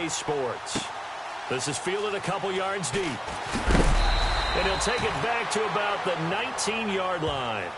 EA Sports. This is fielded a couple yards deep. And he'll take it back to about the 19-yard line.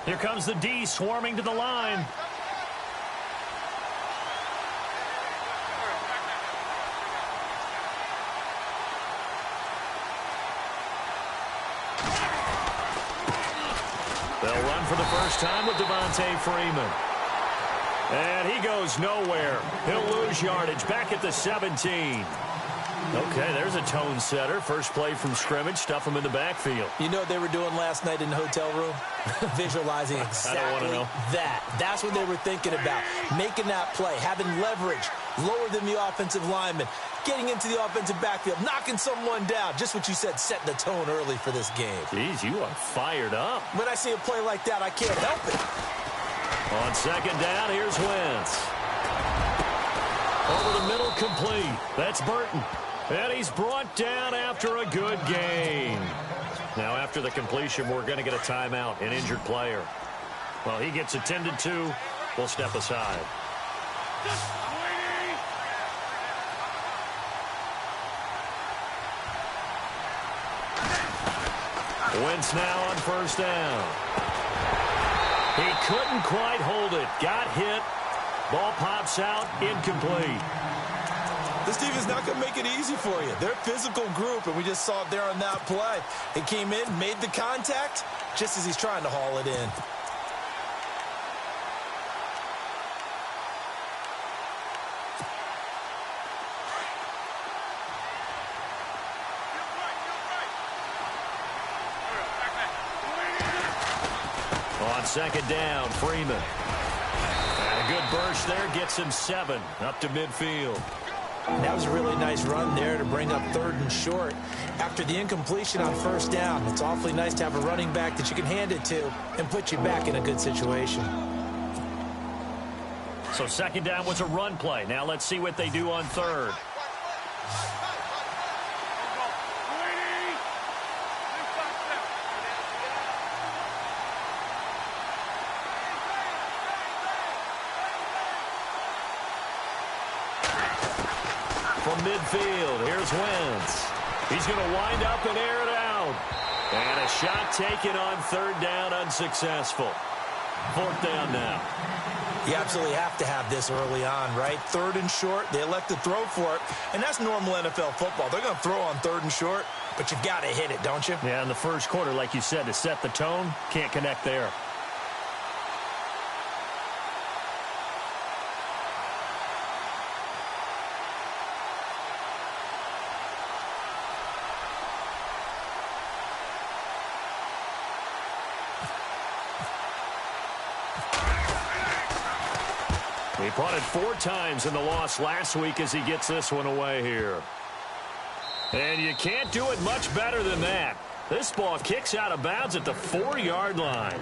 Here comes the D swarming to the line. They'll run for the first time with Devontae Freeman. And he goes nowhere. He'll lose yardage back at the 17. Okay, there's a tone setter. First play from scrimmage, stuff him in the backfield. You know what they were doing last night in the hotel room? Visualizing exactly I don't want to know. that. That's what they were thinking about. Making that play, having leverage, lower than the offensive lineman, getting into the offensive backfield, knocking someone down. Just what you said, setting the tone early for this game. Jeez, you are fired up. When I see a play like that, I can't help it. On second down, here's Wentz. Over the middle, complete. That's Burton. And he's brought down after a good gain. Now, after the completion, we're going to get a timeout, an injured player. Well, he gets attended to. We'll step aside. Wentz now on first down. He couldn't quite hold it. Got hit. Ball pops out, incomplete. This team is not going to make it easy for you. They're a physical group, and we just saw it there on that play. He came in, made the contact, just as he's trying to haul it in. On second down, Freeman. And a good burst there gets him 7 up to midfield. That was a really nice run there to bring up 3rd and short. After the incompletion on first down, it's awfully nice to have a running back that you can hand it to and put you back in a good situation. So second down was a run play. Now let's see what they do on third. From midfield, here's Wentz. He's going to wind up and air it out. And a shot taken on third down, unsuccessful. Fourth down now. You absolutely have to have this early on, right? Third and short, they elect to throw for it, and that's normal NFL football. They're going to throw on third and short, but you've got to hit it, don't you? Yeah, in the first quarter, like you said, to set the tone, can't connect there. He punted 4 times in the loss last week as he gets this one away here. And you can't do it much better than that. This ball kicks out of bounds at the 4-yard line.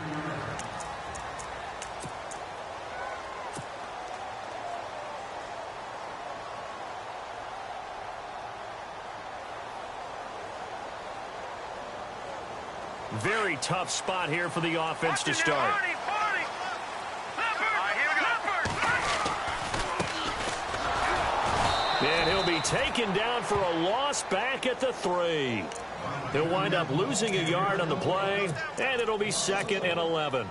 Very tough spot here for the offense to start. And he'll be taken down for a loss back at the 3. He'll wind up losing a yard on the play, and it'll be 2nd and 11.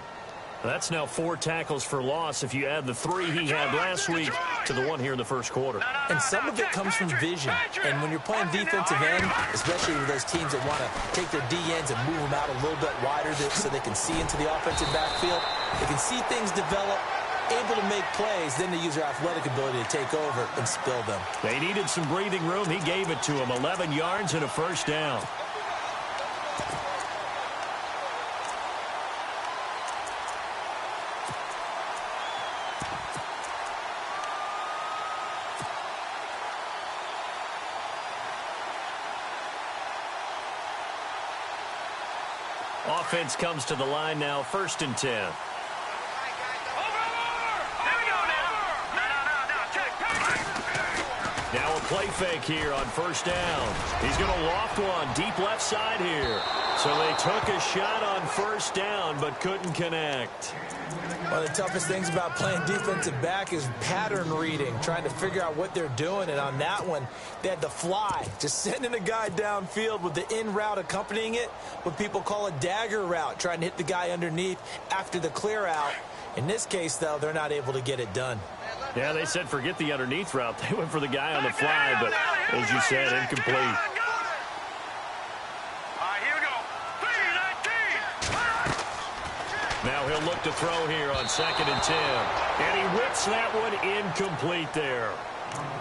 That's now 4 tackles for loss if you add the 3 he had last week to the 1 here in the first quarter. And some of it comes from vision. And when you're playing defensive end, especially with those teams that want to take their D ends and move them out a little bit wider so they can see into the offensive backfield, they can see things develop, able to make plays, then they use their athletic ability to take over and spill them. They needed some breathing room. He gave it to him. 11 yards and a first down. Offense comes to the line now, 1st and 10. Now a play fake here on 1st down. He's going to loft one deep left side here. So they took a shot on 1st down but couldn't connect. One of the toughest things about playing defensive back is pattern reading, trying to figure out what they're doing. And on that one, they had to fly, just sending a guy downfield with the in route accompanying it, what people call a dagger route, trying to hit the guy underneath after the clear out. In this case, though, they're not able to get it done. Yeah, they said forget the underneath route. They went for the guy on the fly, but as you said, incomplete. Now he'll look to throw here on 2nd and 10. And he whips that one incomplete there.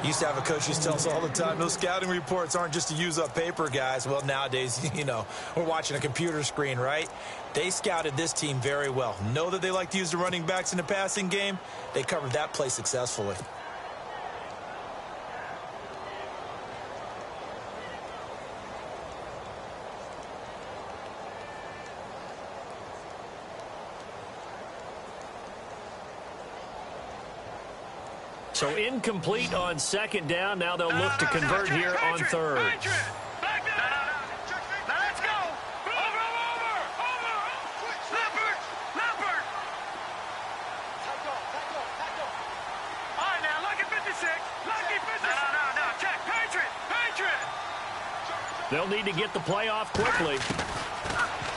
Used to have a coach who tells us all the time, those scouting reports aren't just to use up paper, guys. Well, nowadays, you know, we're watching a computer screen, right? They scouted this team very well. Know that they like to use the running backs in the passing game. They covered that play successfully. So incomplete on 2nd down. Now they'll look to convert here on 3rd. They'll need to get the play off quickly.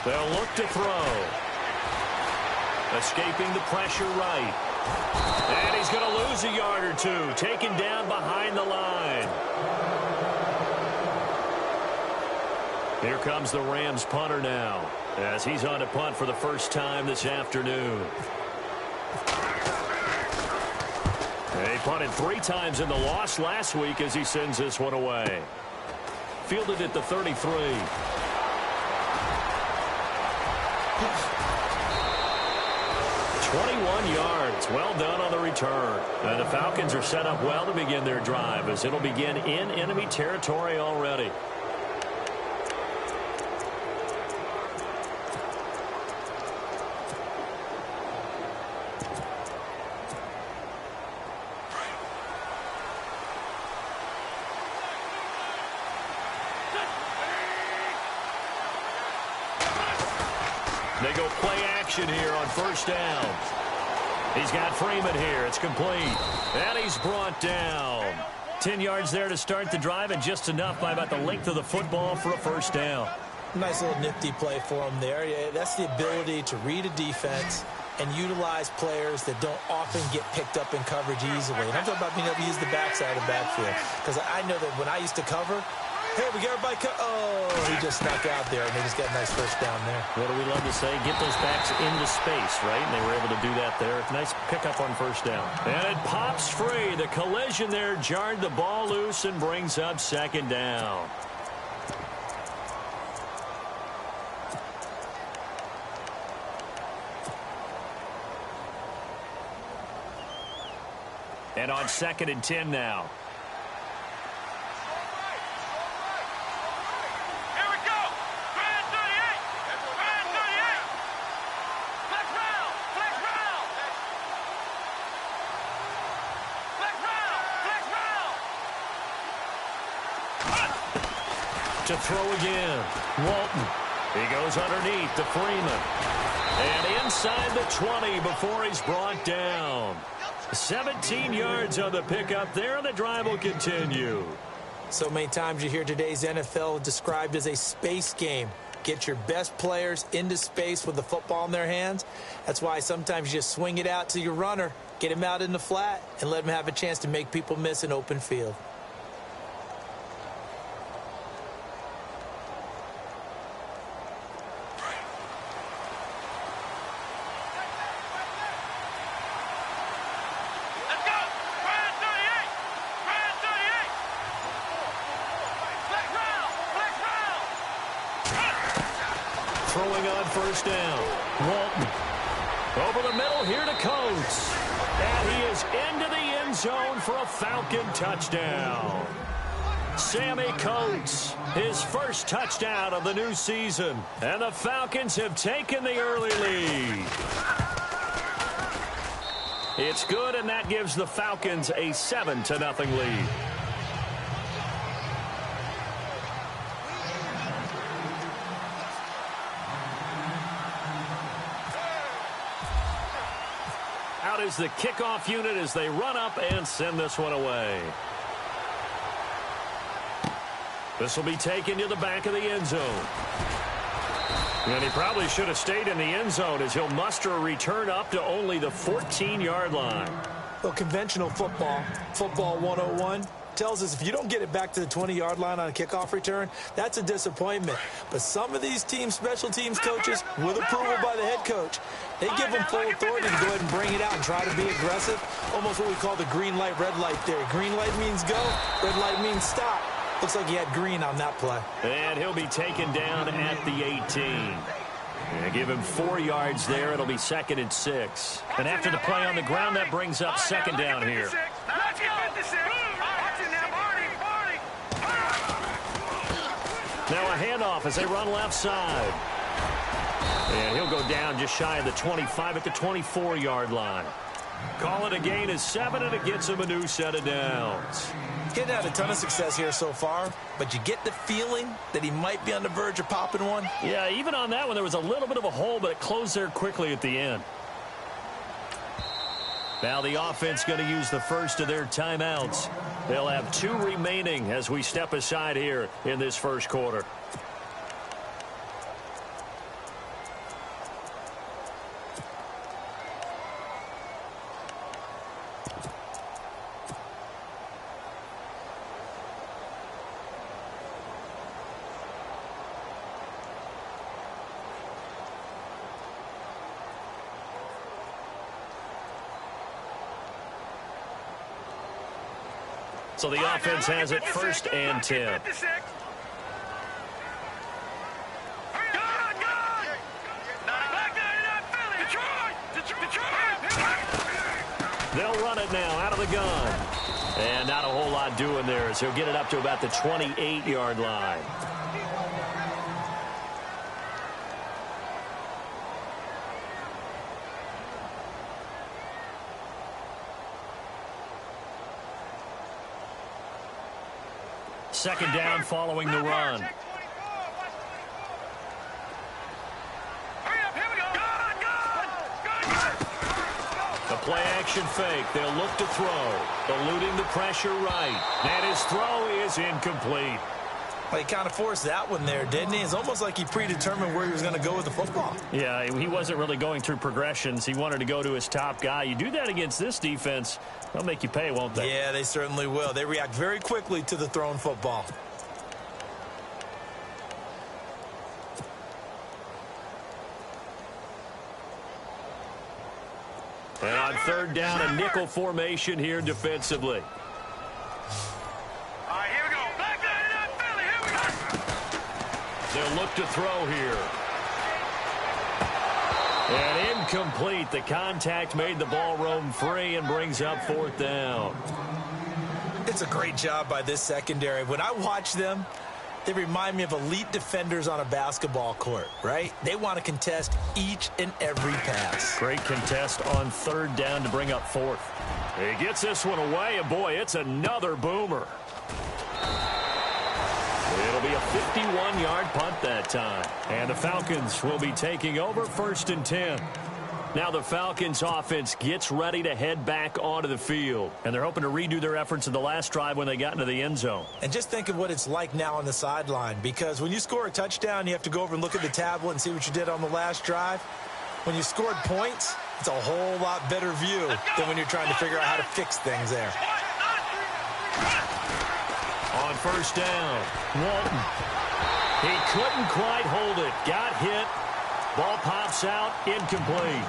They'll look to throw. Escaping the pressure right. And he's going to lose a yard or 2. Taken down behind the line. Here comes the Rams punter now, as he's on to punt for the first time this afternoon. He punted 3 times in the loss last week as he sends this one away. Fielded at the 33. 21 yards. Well done on the return. And the Falcons are set up well to begin their drive as it'll begin in enemy territory already. They go play action here on 1st down. He's got Freeman here. It's complete. And he's brought down. 10 yards there to start the drive, and just enough by about the length of the football for a 1st down. Nice little nifty play for him there. Yeah, that's the ability to read a defense, and utilize players that don't often get picked up in coverage easily. And I'm talking about being able to use the backside of the backfield. Because I know that when I used to cover, hey, we got everybody he just snuck out there, and they just got a nice first down there. What do we love to say? Get those backs into space, right? And they were able to do that there. Nice pickup on first down. And it pops free. The collision there jarred the ball loose and brings up second down. And on 2nd and 10 now. To throw again. Walton. He goes underneath to Freeman. And inside the 20 before he's brought down. 17 yards on the pickup there, and the drive will continue. So many times you hear today's NFL described as a space game. Get your best players into space with the football in their hands. That's why sometimes you just swing it out to your runner, get him out in the flat, and let him have a chance to make people miss an open field. Throwing on first down. Walton. Over the middle here to Coates. And he is into the end zone for a Falcon touchdown. Sammy Coates, his first touchdown of the new season. And the Falcons have taken the early lead. It's good, and that gives the Falcons a 7-0 lead. Out is the kickoff unit as they run up and send this one away. This will be taken to the back of the end zone. And he probably should have stayed in the end zone as he'll muster a return up to only the 14-yard line. Well, conventional football 101, tells us if you don't get it back to the 20-yard line on a kickoff return, that's a disappointment. But some of these teams, special teams coaches, with approval by the head coach, they give them full authority to go ahead and bring it out and try to be aggressive. Almost what we call the green light, red light theory. Green light means go, red light means stop. Looks like he had green on that play. And he'll be taken down at the 18. And give him 4 yards there. It'll be 2nd and 6. And after the play on the ground, that brings up second down here. Now a handoff as they run left side. And he'll go down just shy of the 25 at the 24-yard line. Call it a gain of 7, and it gets him a new set of downs. Getting had a ton of success here so far, but you get the feeling that he might be on the verge of popping one. Yeah, even on that one, there was a little bit of a hole, but it closed there quickly at the end. Now the offense going to use the first of their timeouts. They'll have 2 remaining as we step aside here in this first quarter. So the offense has it 1st and 10. They'll run it now out of the gun. And not a whole lot doing there as he'll get it up to about the 28-yard line. Second down following the run. The play action fake. They'll look to throw. Eluding the pressure right. And his throw is incomplete. Well, he kind of forced that one there, didn't he? It's almost like he predetermined where he was going to go with the football. Yeah, he wasn't really going through progressions. He wanted to go to his top guy. You do that against this defense, they'll make you pay, won't they? Yeah, they certainly will. They react very quickly to the thrown football. And on third down, a nickel formation here defensively. They'll look to throw here. And incomplete. The contact made the ball roam free and brings up fourth down. It's a great job by this secondary. When I watch them, they remind me of elite defenders on a basketball court, right? They want to contest each and every pass. Great contest on third down to bring up fourth. He gets this one away, and boy, it's another boomer. It'll be a 51-yard punt that time. And the Falcons will be taking over 1st and 10. Now the Falcons offense gets ready to head back onto the field. And they're hoping to redo their efforts in the last drive when they got into the end zone. And just think of what it's like now on the sideline. Because when you score a touchdown, you have to go over and look at the tablet and see what you did on the last drive. When you scored points, it's a whole lot better view than when you're trying to figure out how to fix things there. On first down, Walton. He couldn't quite hold it. Got hit. Ball pops out. Incomplete.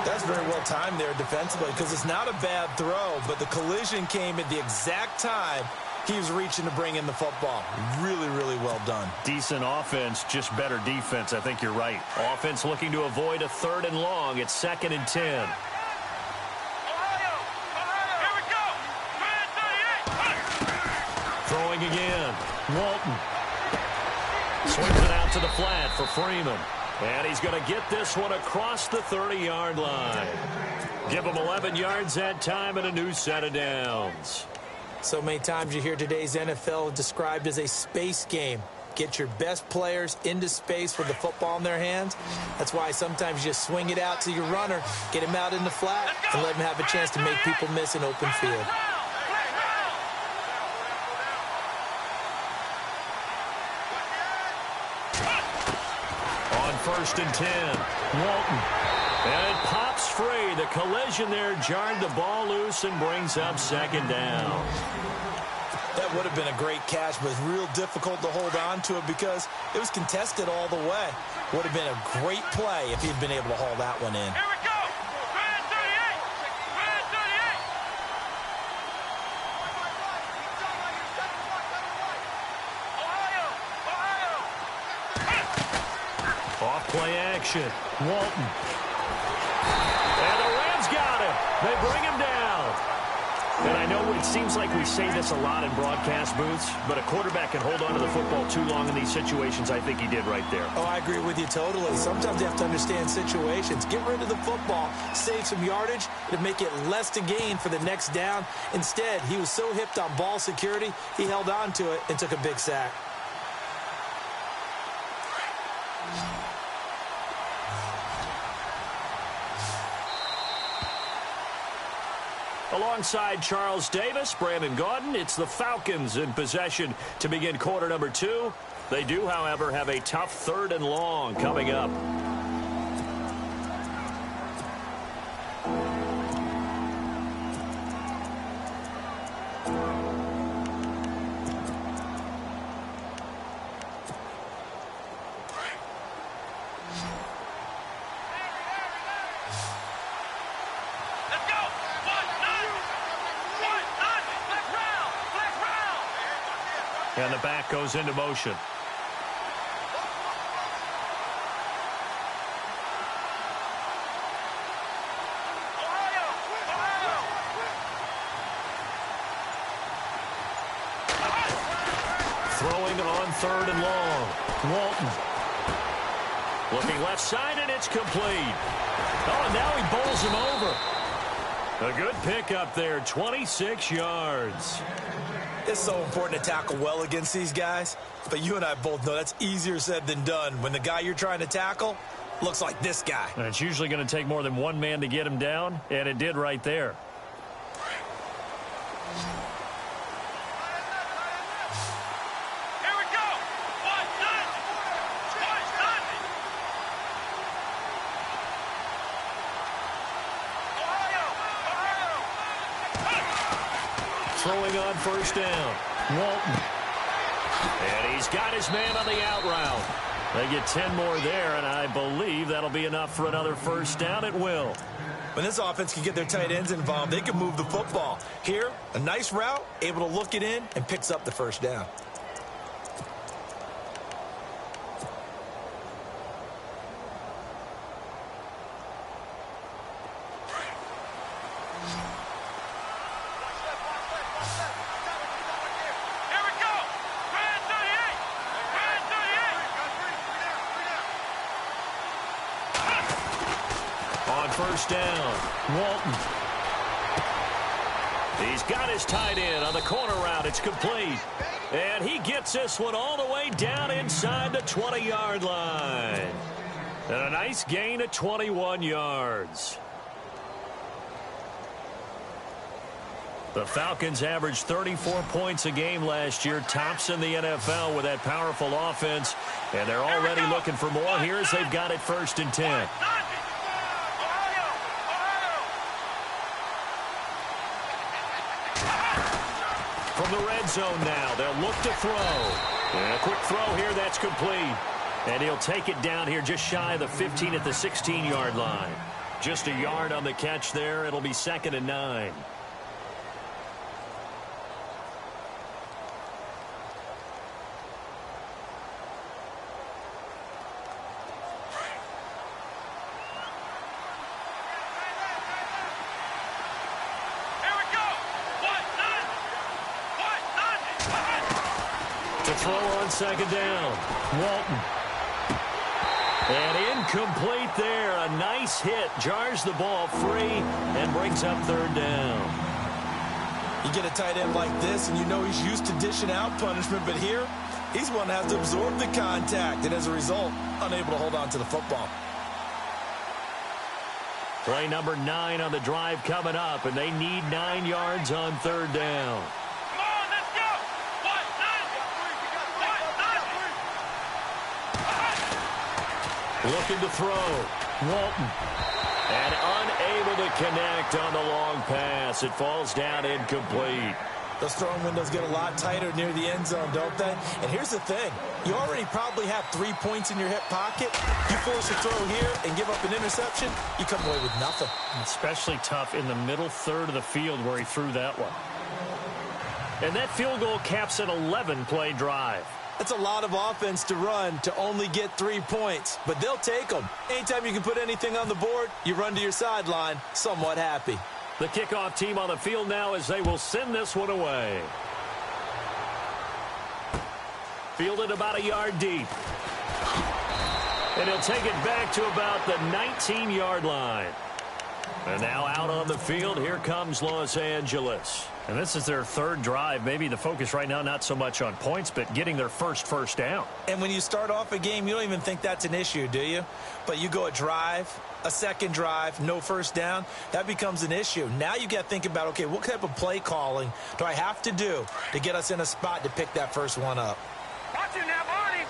That's very well timed there defensively because it's not a bad throw, but the collision came at the exact time he was reaching to bring in the football. Really, really well done. Decent offense, just better defense. I think you're right. Offense looking to avoid a 3rd and long. It's 2nd and 10. Throwing again. Walton. Swings it out to the flat for Freeman. And he's going to get this one across the 30-yard line. Give him 11 yards that time and a new set of downs. So many times you hear today's NFL described as a space game. Get your best players into space with the football in their hands. That's why sometimes you just swing it out to your runner, get him out in the flat, and let him have a chance to make people miss an open field. On 1st and 10, Walton. And it pops free. The collision there jarred the ball loose and brings up 2nd down. That would have been a great catch, but it's real difficult to hold on to it because it was contested all the way. Would have been a great play if he'd been able to haul that one in. Here we go. Red 38. Red 38. Ohio. Off play action. Walton. And the Rams got him. They bring him down. And I know it seems like we say this a lot in broadcast booths, but a quarterback can hold on to the football too long in these situations. I think he did right there. Oh, I agree with you totally. Sometimes you have to understand situations. Get rid of the football, save some yardage to make it less to gain for the next down. Instead, he was so hipped on ball security, he held on to it and took a big sack. Alongside Charles Davis, Brandon Gaudin, it's the Falcons in possession to begin quarter number 2. They do, however, have a tough 3rd and long coming up. And the back goes into motion. Throwing on 3rd and long. Walton. Looking left side, and it's complete. Oh, and now he bowls him over. A good pickup there, 26 yards. It's so important to tackle well against these guys, but you and I both know that's easier said than done when the guy you're trying to tackle looks like this guy. And it's usually going to take more than one man to get him down, and it did right there. throwing on first down. Walton. And he's got his man on the out route. They get 10 more there, and I believe that'll be enough for another first down. It will. When this offense can get their tight ends involved, they can move the football. Here, a nice route, able to look it in, and picks up the first down. First down, Walton. He's got his tight end on the corner route. It's complete. And he gets this one all the way down inside the 20-yard line. And a nice gain of 21 yards. The Falcons averaged 34 points a game last year, tops in the NFL with that powerful offense. And they're already looking for more here as they've got it 1st and 10. From the red zone now, they'll look to throw. And a quick throw here, that's complete. And he'll take it down here just shy of the 15 at the 16-yard line. Just a yard on the catch there. It'll be 2nd and 9. Throw on 2nd down. Walton. And incomplete there. A nice hit. Jars the ball free and brings up 3rd down. You get a tight end like this, and you know he's used to dishing out punishment, but here, he's one that has to absorb the contact, and as a result, unable to hold on to the football. Play number 9 on the drive coming up, and they need 9 yards on 3rd down. Looking to throw. Walton. And unable to connect on the long pass. It falls down incomplete. Those throwing windows get a lot tighter near the end zone, don't they? And here's the thing. You already probably have 3 points in your hip pocket. You force a throw here and give up an interception, you come away with nothing. Especially tough in the middle third of the field where he threw that one. And that field goal caps an 11-play drive. That's a lot of offense to run to only get 3 points, but they'll take them. Anytime you can put anything on the board, you run to your sideline somewhat happy. The kickoff team on the field now as they will send this one away. Fielded about a yard deep. And he'll take it back to about the 19-yard line. And now out on the field, here comes Los Angeles. And this is their 3rd drive. Maybe the focus right now not so much on points, but getting their first down. And when you start off a game, you don't even think that's an issue, do you? But you go a drive, a 2nd drive, no first down, that becomes an issue. Now you got to think about, okay, what type of play calling do I have to do to get us in a spot to pick that first one up? Watch it now, Barney!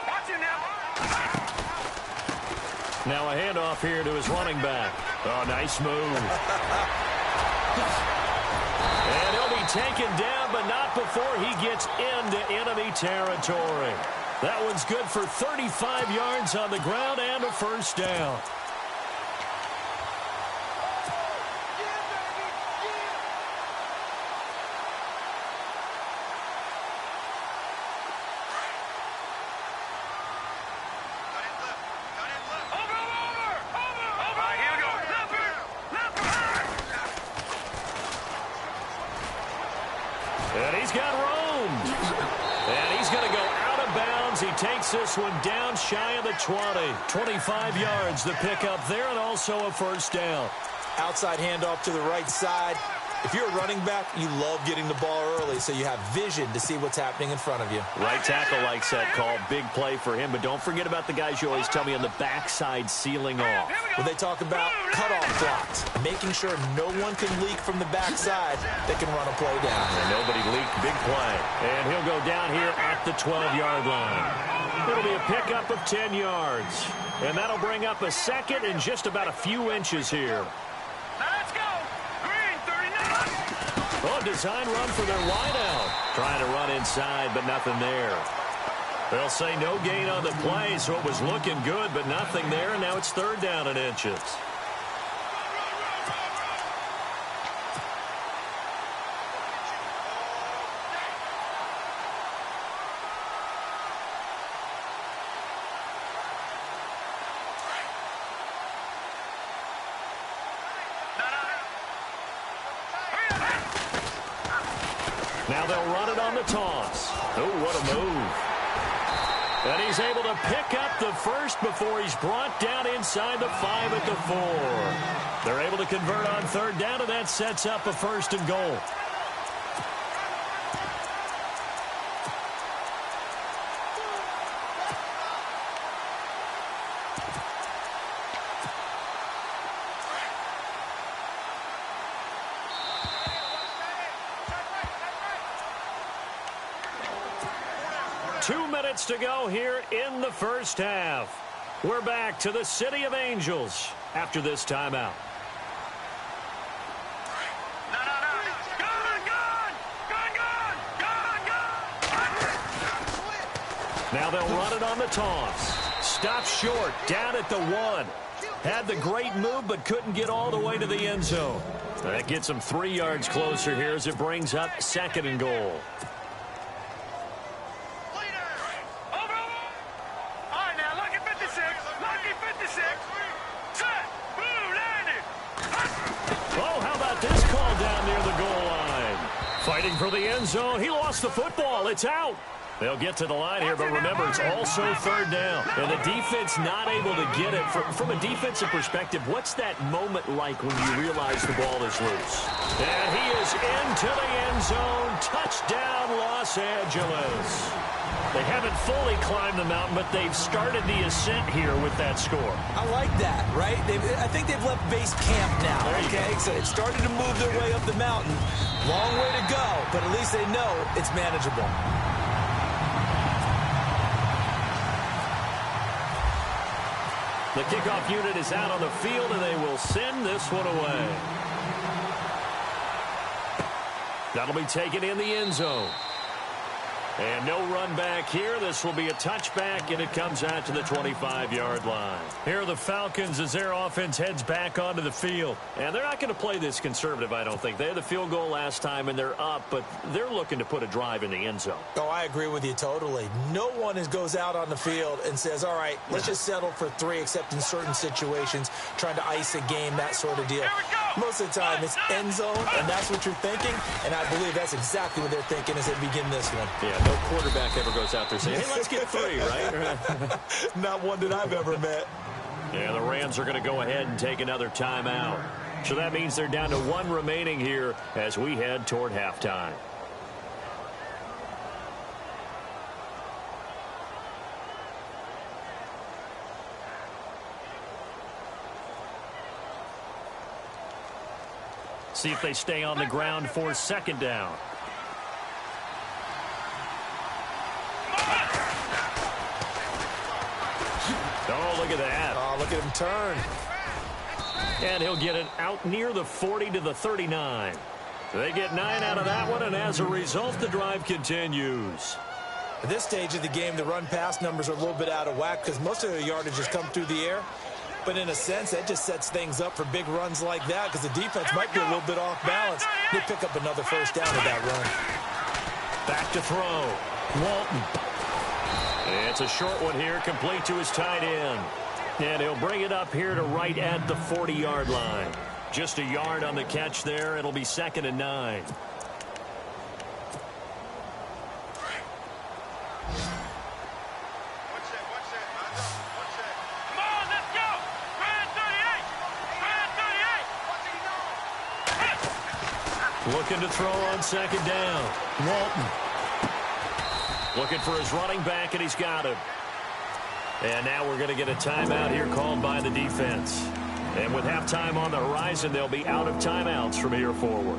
Watch it now! Now a handoff here to his running back. Oh, nice move. And he'll be taken down, but not before he gets into enemy territory. That one's good for 35 yards on the ground and a first down. And he's got room. And he's going to go out of bounds. He takes this one down shy of the 20. 25 yards the pickup there, and also a first down. Outside handoff to the right side. If you're a running back, you love getting the ball early so you have vision to see what's happening in front of you. Right tackle likes that call. Big play for him. But don't forget about the guys you always tell me on the backside sealing off. When they talk about cutoff blocks, making sure no one can leak from the backside, they can run a play down. And nobody leaked. Big play. And he'll go down here at the 12-yard line. It'll be a pickup of 10 yards. And that'll bring up a second and just about a few inches here. Now let's go. 3, Oh, design run for their wideout. Trying to run inside, but nothing there. They'll say no gain on the play, so it was looking good, but nothing there, and now it's third down and inches. Now they'll run it on the toss. Oh, what a move. And he's able to pick up the first before he's brought down inside the 5 at the 4. They're able to convert on third down, and that sets up a first and goal. To go here in the first half. We're back to the City of Angels after this timeout. Now they'll run it on the toss. Stop short, down at the 1. Had the great move, but couldn't get all the way to the end zone. That gets them 3 yards closer here as it brings up second and goal. Fighting for the end zone. He lost the football. It's out. They'll get to the line here, but remember, it's also third down. And the defense not able to get it. From a defensive perspective, what's that moment like when you realize the ball is loose? And he is into the end zone. Touchdown, Los Angeles. They haven't fully climbed the mountain, but they've started the ascent here with that score. I like that, right? I think they've left base camp now, okay? So they've started to move their way up the mountain. Long way to go, but at least they know it's manageable. The kickoff unit is out on the field, and they will send this one away. That'll be taken in the end zone. And no run back here. This will be a touchback, and it comes out to the 25-yard line. Here are the Falcons as their offense heads back onto the field. And they're not going to play this conservative, I don't think. They had the field goal last time, and they're up, but they're looking to put a drive in the end zone. Oh, I agree with you totally. No one goes out on the field and says, all right, let's just settle for 3, except in certain situations, trying to ice a game, that sort of deal. Most of the time, it's end zone, and that's what you're thinking, and I believe that's exactly what they're thinking as they begin this one. Yeah, no quarterback ever goes out there saying, hey, let's get 3, right? Not one that I've ever met. Yeah, the Rams are going to go ahead and take another timeout. So that means they're down to 1 remaining here as we head toward halftime. See if they stay on the ground for second down. Oh, look at that. Oh, look at him turn. And he'll get it out near the 40 to the 39. They get 9 out of that one, and as a result, the drive continues. At this stage of the game, the run-pass numbers are a little bit out of whack because most of their yardage has come through the air. But in a sense, that just sets things up for big runs like that because the defense might be a little bit off balance. They pick up another first down with that run. Back to throw. Walton. It's a short one here, complete to his tight end. And he'll bring it up here to right at the 40-yard line. Just a yard on the catch there. It'll be 2nd and 9. Looking to throw on second down. Walton. Looking for his running back, and he's got him. And now we're going to get a timeout here called by the defense. And with halftime on the horizon, they'll be out of timeouts from here forward.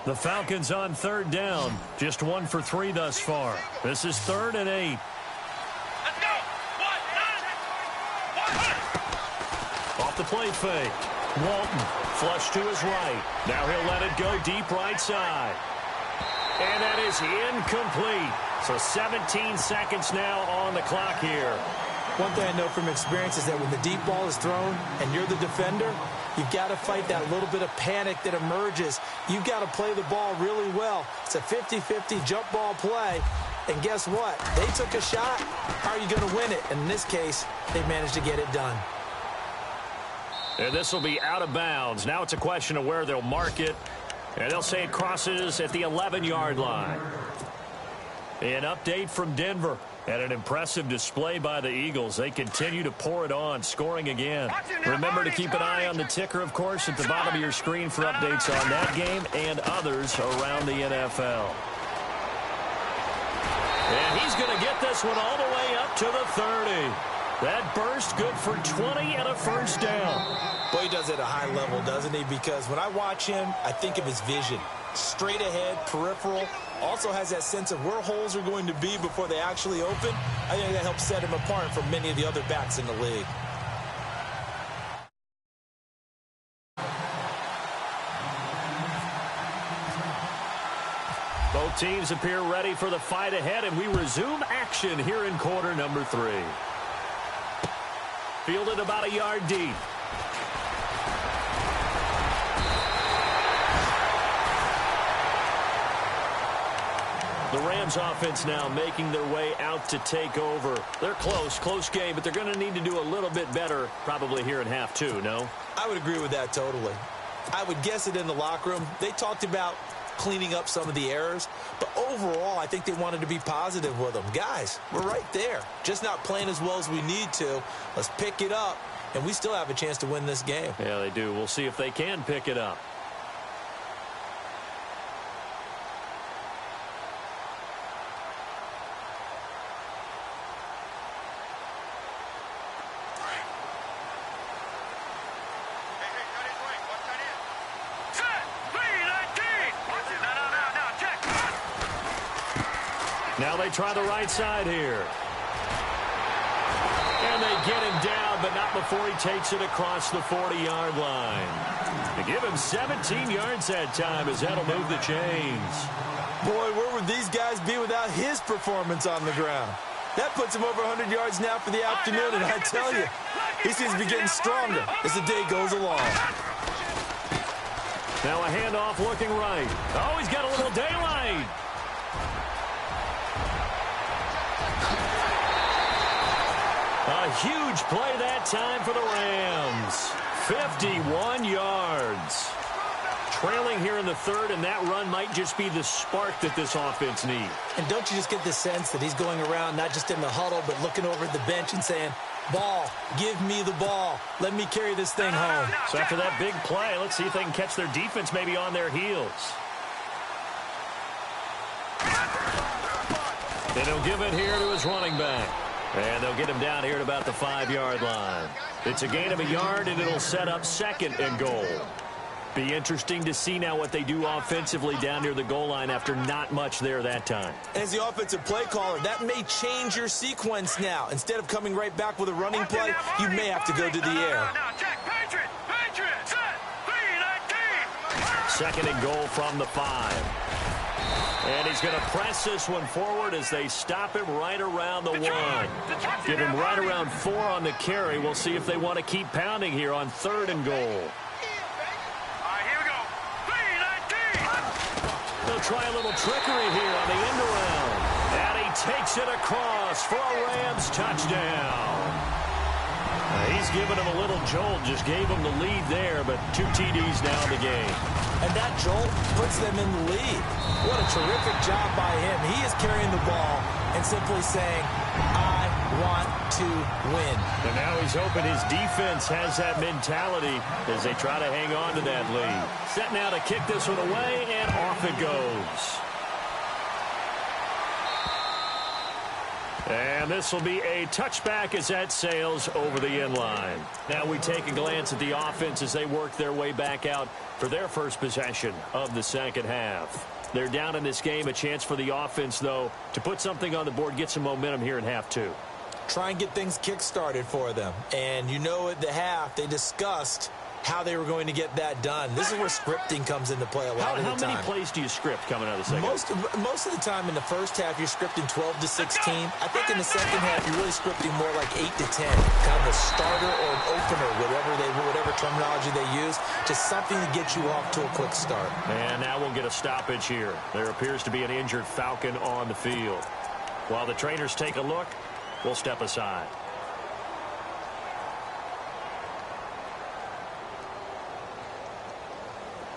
The Falcons on third down. Just 1 for 3 thus far. This is 3rd and 8. Let's go. Off the play fake. Walton flush to his right. Now he'll let it go deep right side. And that is incomplete. So 17 seconds now on the clock here. One thing I know from experience is that when the deep ball is thrown and you're the defender, you've got to fight that little bit of panic that emerges. You've got to play the ball really well. It's a 50-50 jump ball play. And guess what? They took a shot. How are you going to win it? And in this case, they managed to get it done. And this will be out of bounds. Now it's a question of where they'll mark it. And they'll say it crosses at the 11-yard line. An update from Denver. And an impressive display by the Eagles. They continue to pour it on, scoring again. Remember to keep an eye on the ticker, of course, at the bottom of your screen for updates on that game and others around the NFL. And he's going to get this one all the way up to the 30. That burst good for 20 and a first down. Boy, he does it at a high level, doesn't he? Because when I watch him, I think of his vision. Straight ahead, peripheral. Also has that sense of where holes are going to be before they actually open. I think that helps set him apart from many of the other backs in the league. Both teams appear ready for the fight ahead, and we resume action here in quarter number 3. Fielded about a yard deep. The Rams offense now making their way out to take over. They're close game, but they're going to need to do a little bit better probably here in half 2, no? I would agree with that totally. I would guess it in the locker room. They talked about cleaning up some of the errors, but overall I think they wanted to be positive with them. Guys, we're right there. Just not playing as well as we need to. Let's pick it up, and we still have a chance to win this game. Yeah, they do. We'll see if they can pick it up. Now they try the right side here. And they get him down, but not before he takes it across the 40-yard line. They give him 17 yards that time as that'll move the chains. Boy, where would these guys be without his performance on the ground? That puts him over 100 yards now for the afternoon, and I tell you, he seems to be getting stronger as the day goes along. Now a handoff looking right. Oh, he's got a little daylight. A huge play that time for the Rams. 51 yards. Trailing here in the 3rd, and that run might just be the spark that this offense needs. And don't you just get the sense that he's going around not just in the huddle, but looking over at the bench and saying, ball, give me the ball. Let me carry this thing home. So after that big play, let's see if they can catch their defense maybe on their heels. And he'll give it here to his running back. And they'll get him down here at about the 5-yard line. It's a gain of a yard, and it'll set up 2nd and goal. Be interesting to see now what they do offensively down near the goal line after not much there that time. As the offensive play caller, that may change your sequence now. Instead of coming right back with a running play, you may have to go to the air. 2nd and goal from the 5. And he's going to press this one forward as they stop him right around the 1. Give him right around 4 on the carry. We'll see if they want to keep pounding here on 3rd and goal. They'll try a little trickery here on the end around. And he takes it across for a Rams touchdown. He's given him a little jolt, just gave him the lead there, but 2 TDs now in the game. And that jolt puts them in the lead. What a terrific job by him. He is carrying the ball and simply saying, I want to win. And now he's hoping his defense has that mentality as they try to hang on to that lead. Set now to kick this one away, and off it goes. And this will be a touchback as that sails over the end line. Now we take a glance at the offense as they work their way back out for their first possession of the second half. They're down in this game. A chance for the offense, though, to put something on the board, get some momentum here in half two. Try and get things kick-started for them. And you know at the half, they discussed how they were going to get that done. This is where scripting comes into play a lot of the time. How many plays do you script coming out of the second half? Most of the time in the first half, you're scripting 12 to 16. I think in the second half, you're really scripting more like 8 to 10. Kind of a starter or an opener, whatever terminology they use, just something to get you off to a quick start. And now we'll get a stoppage here. There appears to be an injured Falcon on the field. While the trainers take a look, we'll step aside.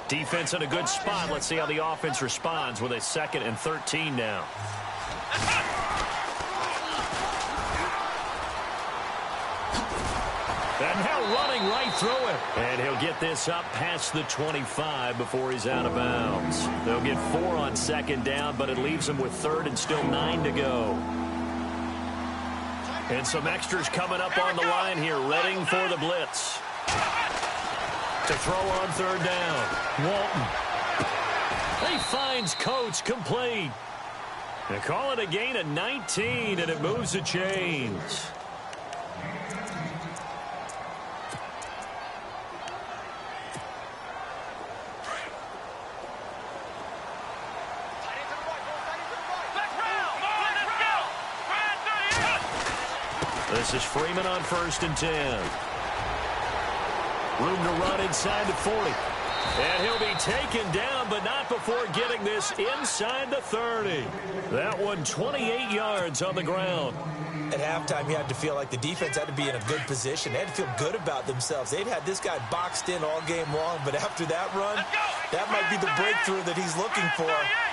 Defense in a good spot. Let's see how the offense responds with a 2nd and 13 now. And now running right through it. And he'll get this up past the 25 before he's out of bounds. They'll get 4 on 2nd down, but it leaves them with 3rd and still 9 to go. And some extras coming up on the line here, readying for the blitz. To throw on 3rd down. Walton. He finds Coates complete. They call it a gain of 19, and it moves the chains. This is Freeman on 1st and 10. Room to run inside the 40. And he'll be taken down, but not before getting this inside the 30. That one 28 yards on the ground. At halftime, you had to feel like the defense had to be in a good position. They had to feel good about themselves. They'd had this guy boxed in all game long, but after that run, that might be the breakthrough that he's looking for.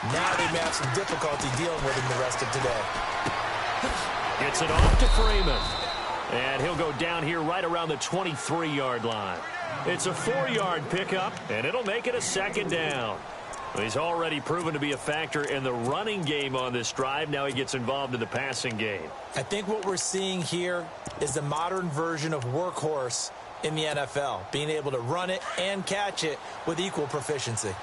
Now they may have some difficulty dealing with him the rest of today. Gets it off to Freeman. And he'll go down here right around the 23-yard line. It's a 4-yard pickup, and it'll make it a 2nd down. He's already proven to be a factor in the running game on this drive. Now he gets involved in the passing game. I think what we're seeing here is the modern version of workhorse in the NFL, being able to run it and catch it with equal proficiency.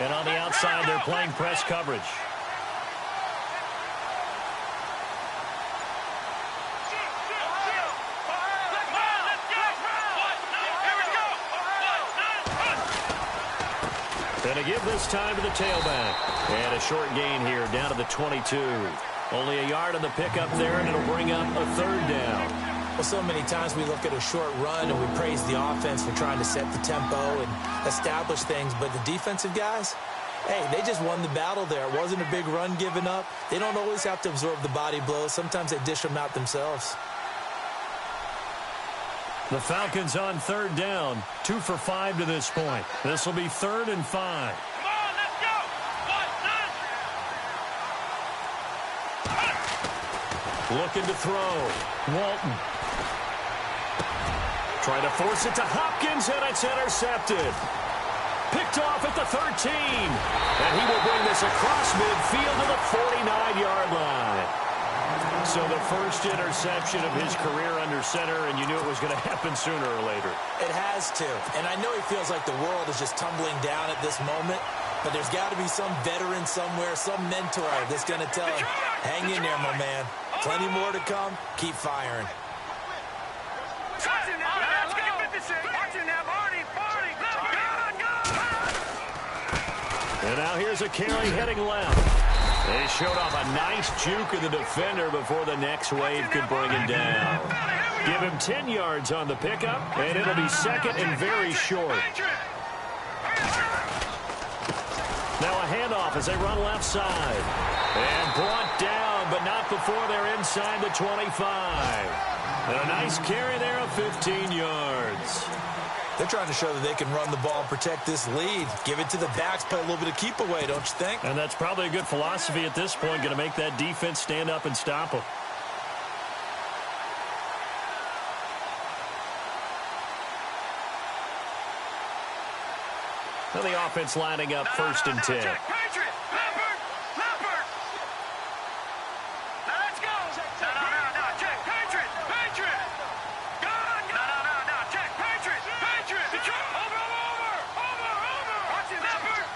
And on the outside, they're playing press coverage. And a give this time to the tailback. And a short gain here down to the 22. Only a yard on the pickup there, and it'll bring up a 3rd down. Well, so many times we look at a short run and we praise the offense for trying to set the tempo and establish things. But the defensive guys, hey, they just won the battle there. It wasn't a big run given up. They don't always have to absorb the body blows. Sometimes they dish them out themselves. The Falcons on 3rd down, 2 for 5 to this point. This will be 3rd and 5. Come on, let's go. 1, 2. Looking to throw. Walton. Trying to force it to Hopkins, and it's intercepted. Picked off at the 13. And he will bring this across midfield to the 49-yard line. So the first interception of his career under center, and you knew it was going to happen sooner or later. It has to. And I know he feels like the world is just tumbling down at this moment, but there's got to be some veteran somewhere, some mentor that's going to tell him, hang in there, my man. Plenty more to come. Keep firing. And now here's a carry heading left. They showed off a nice juke of the defender before the next wave could bring him down. Give him 10 yards on the pickup, and it'll be 2nd and very short. Now a handoff as they run left side. And brought down, but not before they're inside the 25. And a nice carry there of 15 yards. They're trying to show that they can run the ball and protect this lead. Give it to the backs, play a little bit of keep away, don't you think? And that's probably a good philosophy at this point, going to make that defense stand up and stop them. Now the offense lining up 1st and 10. Check, Patriot! Leopard! Leopard! Now let's go! No, check, Patriot! Patriot! Gun! No, check, Patriot! Patriot! Detroit! Over! Watch it, Leopard!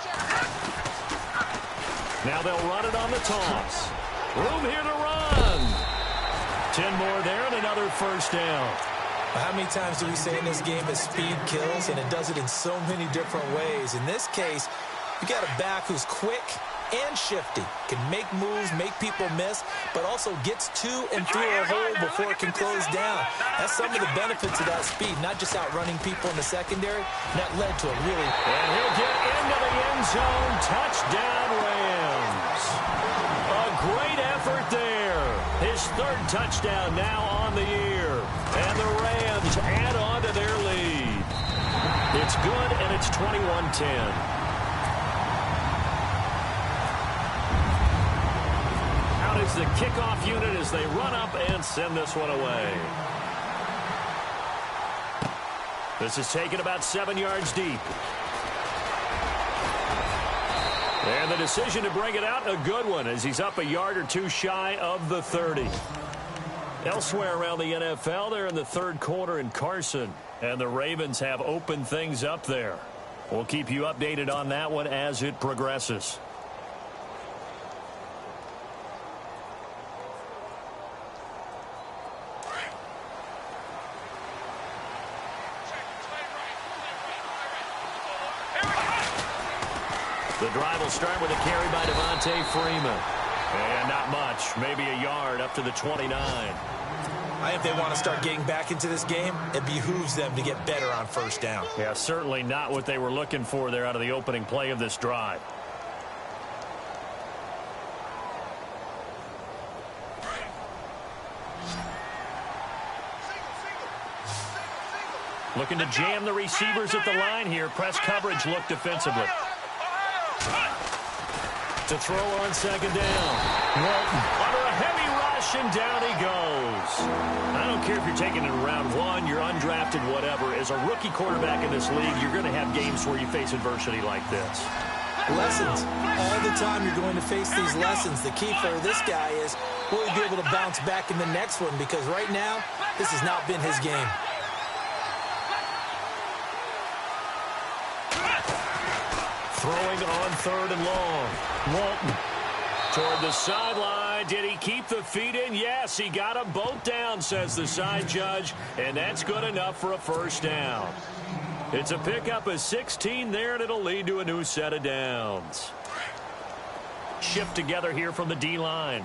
Now they'll run it on the toss. Room here to run. 10 more there and another first down. How many times do we say in this game that speed kills, and it does it in so many different ways? In this case, you got a back who's quick and shifty, can make moves, make people miss, but also gets to and through a hole before it can close down. That's some of the benefits of that speed, not just outrunning people in the secondary. And that led to a really... And he'll get into the end zone. Touchdown, Rams. A great effort there. His 3rd touchdown now on the year. And the Rams add on to their lead. It's good, and it's 21-10. Out is the kickoff unit as they run up and send this one away. This is taken about 7 yards deep. And the decision to bring it out, a good one, as he's up a yard or two shy of the 30. Elsewhere around the NFL, they're in the 3rd quarter in Carson, and the Ravens have opened things up there. We'll keep you updated on that one as it progresses. The drive will start with a carry by Devontae Freeman. And not much, maybe a yard up to the 29. I think they want to start getting back into this game. It behooves them to get better on 1st down. Yeah, certainly not what they were looking for there out of the opening play of this drive. Looking to jam the receivers at the line here. Press coverage look defensively. To throw on 2nd down. Walton under a heavy rush, and down he goes. I don't care if you're taking it in round 1, you're undrafted, whatever. As a rookie quarterback in this league, you're going to have games where you face adversity like this. Lessons. All the time you're going to face these lessons. The key for this guy is, will he be able to bounce back in the next one? Because right now, this has not been his game. Throwing on 3rd and long. Walton toward the sideline. Did he keep the feet in? Yes, he got them both down, says the side judge, and that's good enough for a 1st down. It's a pickup of 16 there, and it'll lead to a new set of downs. Shift together here from the D-line.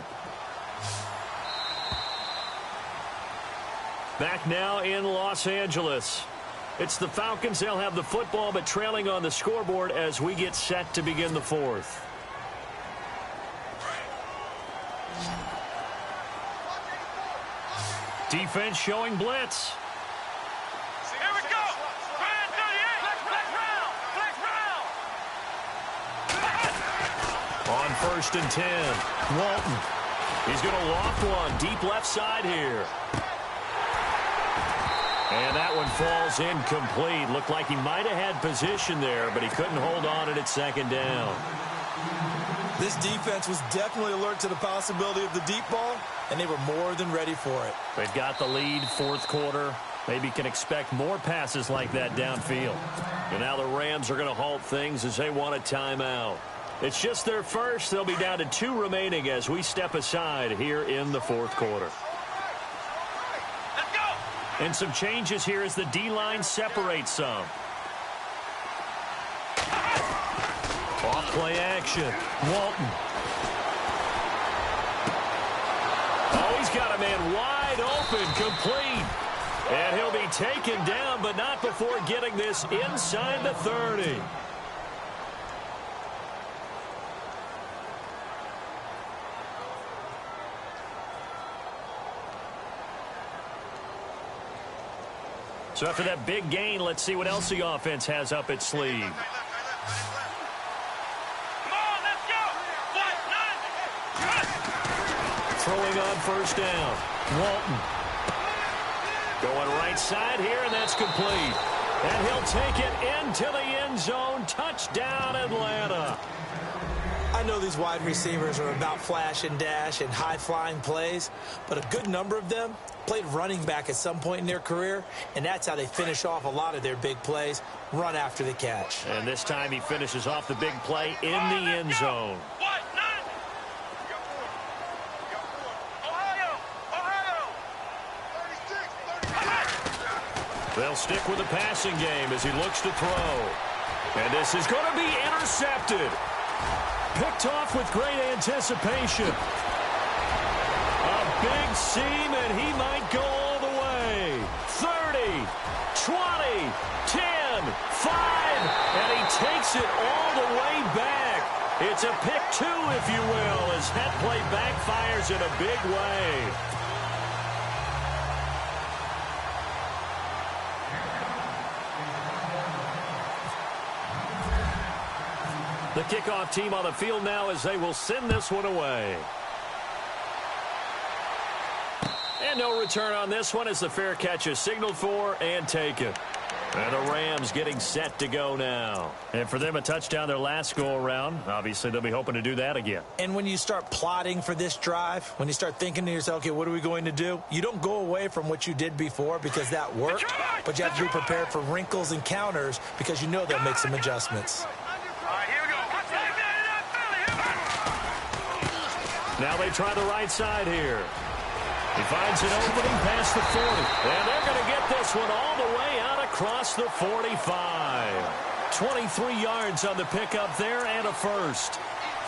Back now in Los Angeles. It's the Falcons. They'll have the football, but trailing on the scoreboard as we get set to begin the 4th. Defense showing blitz. Here we go! Brand 38! Flex round! On 1st and 10, Walton. He's going to loft one deep left side here. And that one falls incomplete. Looked like he might have had position there, but he couldn't hold on it at 2nd down. This defense was definitely alert to the possibility of the deep ball, and they were more than ready for it. They've got the lead, 4th quarter. Maybe can expect more passes like that downfield. And now the Rams are going to halt things as they want a timeout. It's just their first. They'll be down to 2 remaining as we step aside here in the 4th quarter. And some changes here as the D-line separates some. Off play action. Walton. Oh, he's got a man wide open, complete. And he'll be taken down, but not before getting this inside the 30. So after that big gain, let's see what else the offense has up its sleeve. Come on, let's go. Throwing on first down. Walton. Going right side here, and that's complete. And he'll take it into the end zone. Touchdown, Atlanta. I know these wide receivers are about flash and dash and high-flying plays, but a good number of them played running back at some point in their career, and that's how they finish off a lot of their big plays, run after the catch. And this time he finishes off the big play in the end zone. They'll stick with the passing game as he looks to throw. And this is going to be intercepted. Picked off with great anticipation. A big seam, and he might go all the way. 30, 20, 10, 5, and he takes it all the way back. It's a pick two, if you will, as that play backfires in a big way. The kickoff team on the field now as they will send this one away. And no return on this one as the fair catch is signaled for and taken. And the Rams getting set to go now. And for them, a touchdown their last go-around. Obviously, they'll be hoping to do that again. And when you start plotting for this drive, when you start thinking to yourself, okay, what are we going to do? You don't go away from what you did before because that worked, but you have to be prepared for wrinkles and counters because you know they'll make some adjustments. Now they try the right side here. He finds an opening past the 40. And they're going to get this one all the way out across the 45. 23 yards on the pickup there and a first.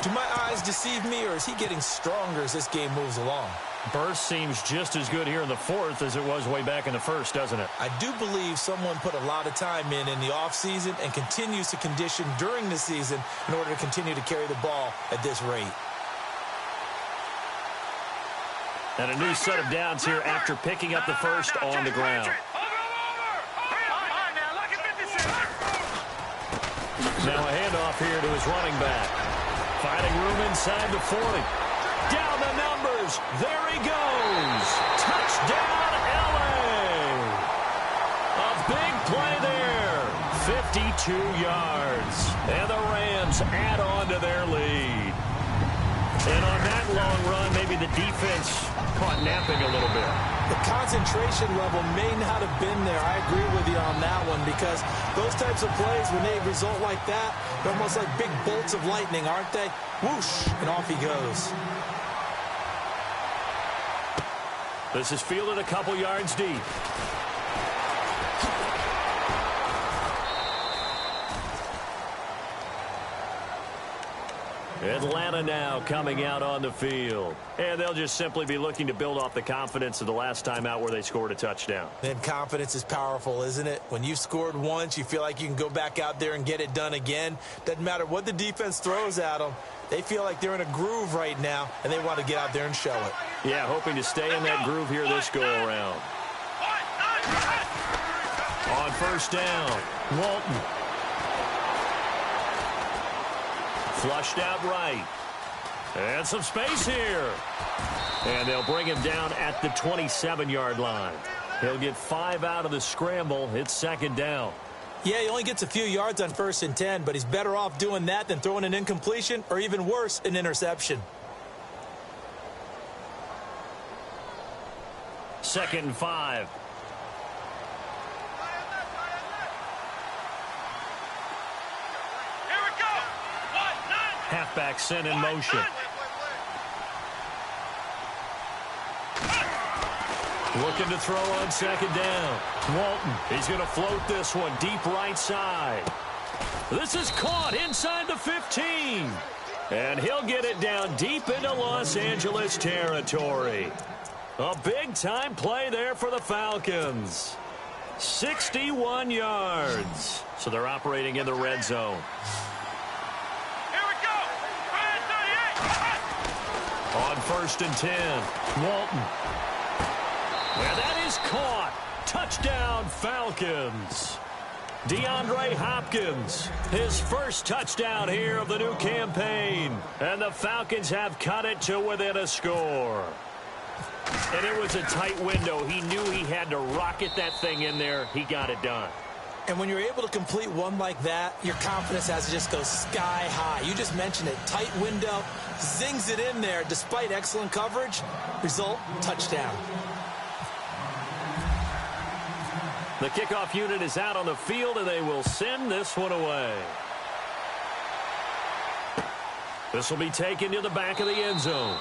Do my eyes deceive me, or is he getting stronger as this game moves along? Burst seems just as good here in the fourth as it was way back in the first, doesn't it? I do believe someone put a lot of time in the offseason and continues to condition during the season in order to continue to carry the ball at this rate. And a new set of downs here after picking up the first on the ground. Now a handoff here to his running back. Finding room inside the 40. Down the numbers. There he goes. Touchdown, LA. A big play there. 52 yards. And the Rams add on to their lead. And on that long run, maybe the defense caught napping a little bit. The concentration level may not have been there. I agree with you on that one because those types of plays, when they result like that, they're almost like big bolts of lightning, aren't they? Whoosh, and off he goes. This is fielded a couple yards deep. Atlanta now coming out on the field. And they'll just simply be looking to build off the confidence of the last time out where they scored a touchdown. Then confidence is powerful, isn't it? When you've scored once, you feel like you can go back out there and get it done again. Doesn't matter what the defense throws at them. They feel like they're in a groove right now, and they want to get out there and show it. Yeah, hoping to stay in that groove here this go-around. On first down, Walton. Flushed out right. And some space here. And they'll bring him down at the 27-yard line. He'll get 5 out of the scramble. It's second down. Yeah, he only gets a few yards on 1st and 10, but he's better off doing that than throwing an incompletion or even worse, an interception. 2nd and 5. Halfback sent in motion. Looking to throw on second down. Walton, he's going to float this one deep right side. This is caught inside the 15. And he'll get it down deep into Los Angeles territory. A big-time play there for the Falcons. 61 yards. So they're operating in the red zone. On 1st and 10, Walton. And that is caught. Touchdown, Falcons. DeAndre Hopkins, his first touchdown here of the new campaign. And the Falcons have cut it to within a score. And it was a tight window. He knew he had to rocket that thing in there. He got it done. And when you're able to complete one like that, your confidence has to just go sky high. You just mentioned it. Tight window, zings it in there despite excellent coverage. Result, touchdown. The kickoff unit is out on the field, and they will send this one away. This will be taken to the back of the end zone.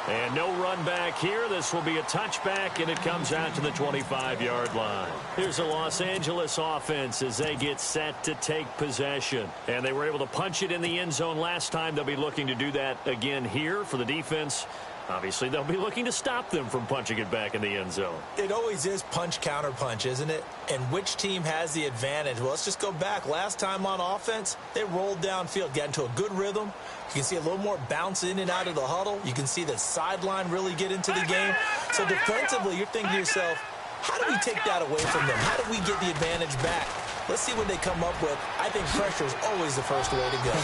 And no run back here. This will be a touchback, and it comes out to the 25-yard line. Here's the Los Angeles offense as they get set to take possession. And they were able to punch it in the end zone last time. They'll be looking to do that again here for the defense. Obviously, they'll be looking to stop them from punching it back in the end zone. It always is punch, counter punch, isn't it? And which team has the advantage? Well, let's just go back. Last time on offense, they rolled downfield, got into a good rhythm. You can see a little more bounce in and out of the huddle. You can see the sideline really get into the game. So defensively, you're thinking to yourself, how do we take that away from them? How do we get the advantage back? Let's see what they come up with. I think pressure is always the first way to go.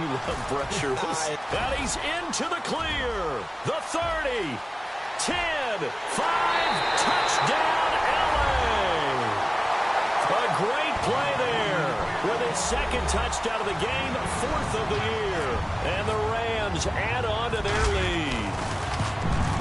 You love pressure. And he's into the clear. The 30, 10, 5, touchdown, LA. A great play there with his second touchdown of the game, fourth of the year. And the Rams add on to their lead.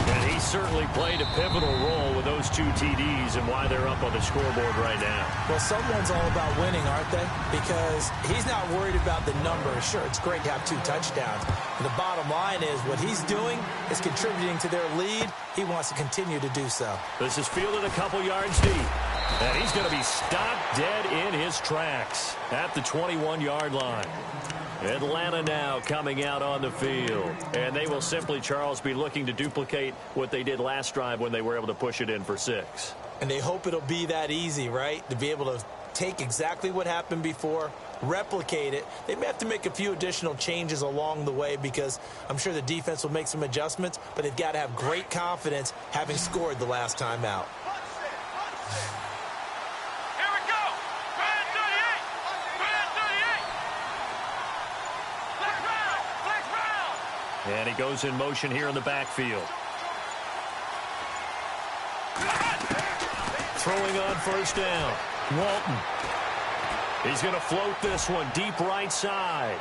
And he certainly played a pivotal role with those two TDs and why they're up on the scoreboard right now. Well, someone's all about winning, aren't they? Because he's not worried about the numbers. Sure, it's great to have 2 touchdowns. But the bottom line is what he's doing is contributing to their lead. He wants to continue to do so. This is fielded a couple yards deep. And he's going to be stopped dead in his tracks at the 21-yard line. Atlanta now coming out on the field. And they will simply, Charles, be looking to duplicate what they did last drive when they were able to push it in for 6. And they hope it'll be that easy, right? To be able to take exactly what happened before, replicate it. They may have to make a few additional changes along the way because I'm sure the defense will make some adjustments, but they've got to have great confidence having scored the last time out. Here we go. Brand 38. Brand 38. Flex round. Flex round. And he goes in motion here in the backfield. Throwing on first down. Walton. He's going to float this one deep right side.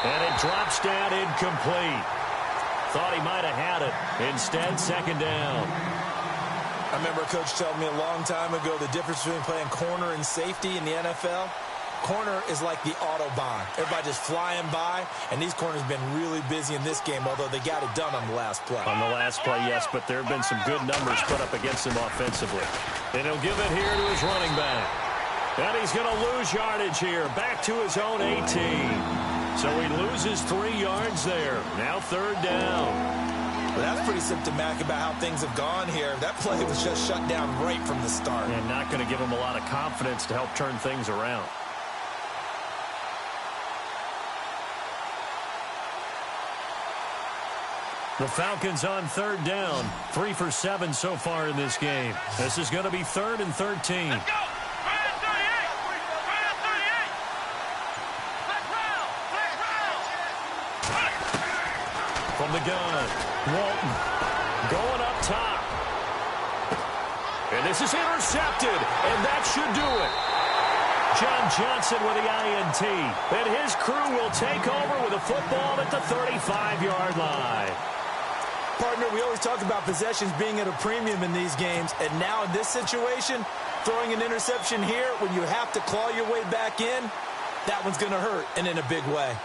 And it drops down incomplete. Thought he might have had it. Instead, second down. I remember a coach telling me a long time ago the difference between playing corner and safety in the NFL. Corner is like the Autobahn. Everybody just flying by, and these corners have been really busy in this game, although they got it done on the last play. On the last play, yes, but there have been some good numbers put up against him offensively. And he'll give it here to his running back. And he's going to lose yardage here, back to his own 18. So he loses 3 yards there. Now third down. Well, that's pretty symptomatic about how things have gone here. That play was just shut down right from the start. And not going to give him a lot of confidence to help turn things around. The Falcons on third down. 3 for 7 so far in this game. This is going to be 3rd and 13. Let's go. Brand 38. Brand 38. Flex round. Flex round. From the gun, Walton going up top. And this is intercepted, and that should do it. John Johnson with the INT. And his crew will take over with a football at the 35-yard line. Partner, we always talk about possessions being at a premium in these games, and now in this situation, throwing an interception here when you have to claw your way back in, that one's going to hurt, and in a big way.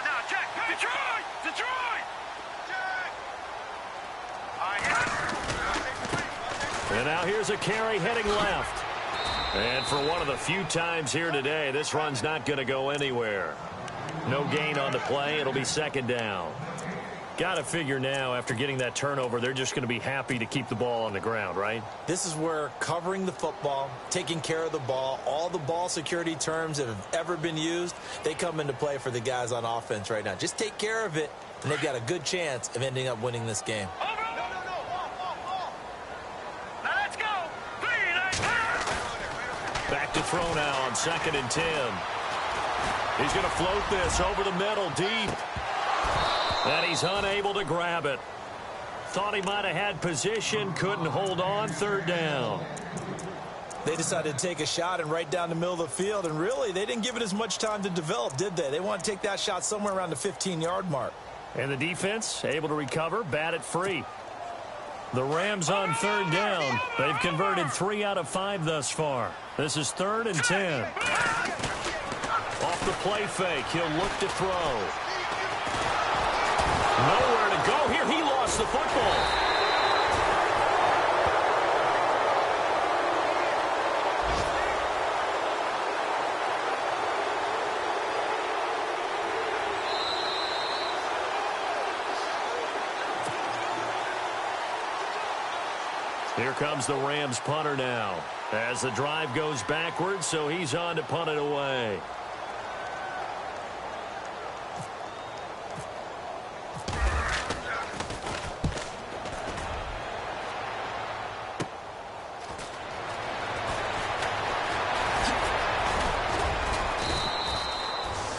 No. Check. Detroit. Detroit. Check. And now here's a carry heading left. And for one of the few times here today, this run's not going to go anywhere. No gain on the play. It'll be second down. Got to figure now, after getting that turnover, they're just going to be happy to keep the ball on the ground, right? This is where covering the football, taking care of the ball, all the ball security terms that have ever been used, they come into play for the guys on offense right now. Just take care of it, and they've got a good chance of ending up winning this game. Now let's go. 3, 9, Back to throw now on 2nd and 10. He's going to float this over the middle, deep. And he's unable to grab it. Thought he might have had position, couldn't hold on, 3rd down. They decided to take a shot and right down the middle of the field, and really, they didn't give it as much time to develop, did they? They want to take that shot somewhere around the 15-yard mark. And the defense able to recover, bat it free. The Rams on 3rd down. They've converted 3 out of 5 thus far. This is 3rd and 10. Off the play fake, he'll look to throw. Nowhere to go here. He lost the football. Here comes the Rams punter now. As the drive goes backwards, so he's on to punt it away.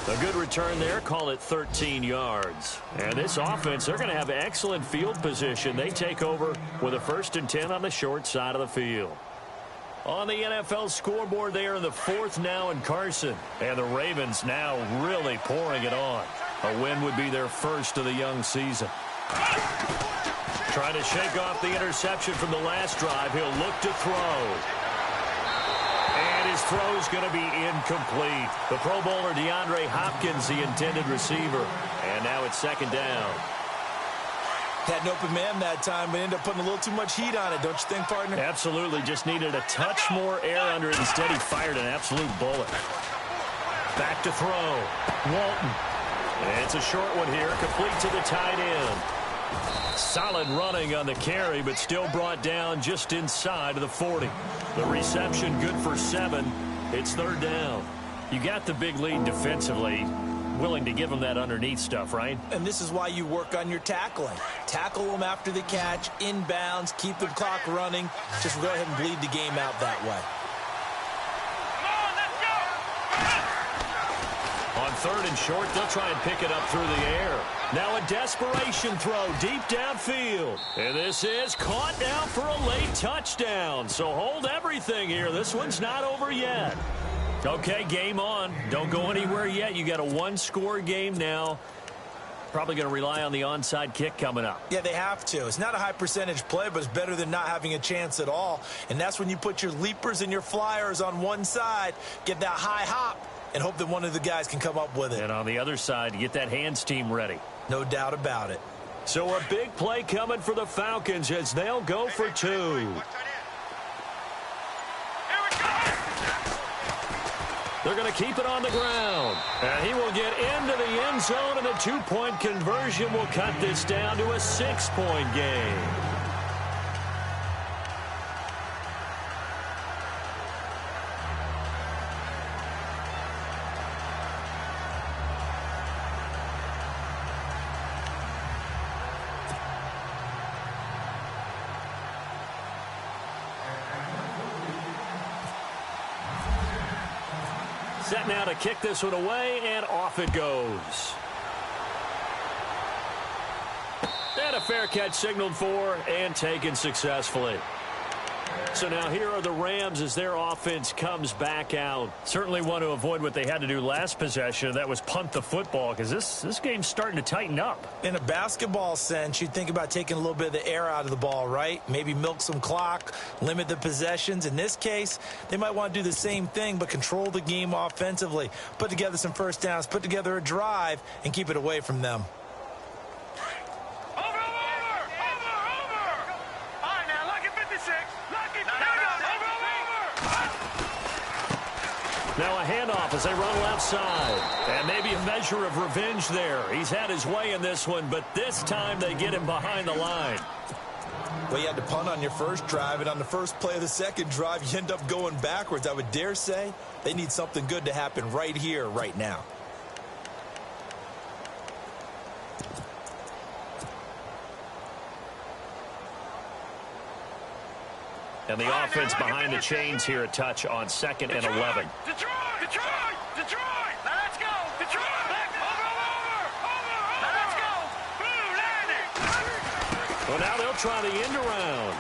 A good return there, call it 13 yards. And this offense, they're going to have excellent field position. They take over with a 1st and 10 on the short side of the field. On the NFL scoreboard, they are in the 4th now in Carson. And the Ravens now really pouring it on. A win would be their first of the young season. Trying to shake off the interception from the last drive. He'll look to throw. And his throw's going to be incomplete. The Pro Bowler DeAndre Hopkins, the intended receiver. And now it's 2nd down. Had an open man that time, but ended up putting a little too much heat on it, don't you think, partner? Absolutely. Just needed a touch more air under it. Instead, he fired an absolute bullet. Back to throw. Walton. And it's a short one here, complete to the tight end. Solid running on the carry, but still brought down just inside of the 40. The reception good for 7. It's 3rd down. You got the big lead defensively. Willing to give them that underneath stuff, right? And this is why you work on your tackling. Tackle them after the catch, inbounds, keep the clock running. Just go ahead and bleed the game out that way. On 3rd and short, they'll try and pick it up through the air. Now a desperation throw deep downfield. And this is caught now for a late touchdown. So hold everything here. This one's not over yet. Okay, game on. Don't go anywhere yet. You got a 1-score game now. Probably going to rely on the onside kick coming up. Yeah, they have to. It's not a high percentage play, but it's better than not having a chance at all. And that's when you put your leapers and your flyers on one side, get that high hop, and hope that one of the guys can come up with it. And on the other side, get that hands team ready. No doubt about it. So a big play coming for the Falcons as they'll go for 2. They're going to keep it on the ground. And he will get into the end zone, and a 2-point conversion will cut this down to a 6-point game. Set now to kick this one away, and off it goes. And a fair catch signaled for and taken successfully. So now here are the Rams as their offense comes back out. Certainly want to avoid what they had to do last possession. That was punt the football, because this game's starting to tighten up. In a basketball sense, you'd think about taking a little bit of the air out of the ball, right? Maybe milk some clock, limit the possessions. In this case, they might want to do the same thing, but control the game offensively. Put together some first downs, put together a drive, and keep it away from them. Now a handoff as they run left side. And maybe a measure of revenge there. He's had his way in this one, but this time they get him behind the line. Well, you had to punt on your first drive, and on the first play of the second drive, you end up going backwards. I would dare say they need something good to happen right here, right now. And the offense behind the chains here, a touch on 2nd and 11. Detroit! Detroit! Detroit! Now let's go! Detroit! Over! Now let's go! Blue landing! Well, now they'll try the end around.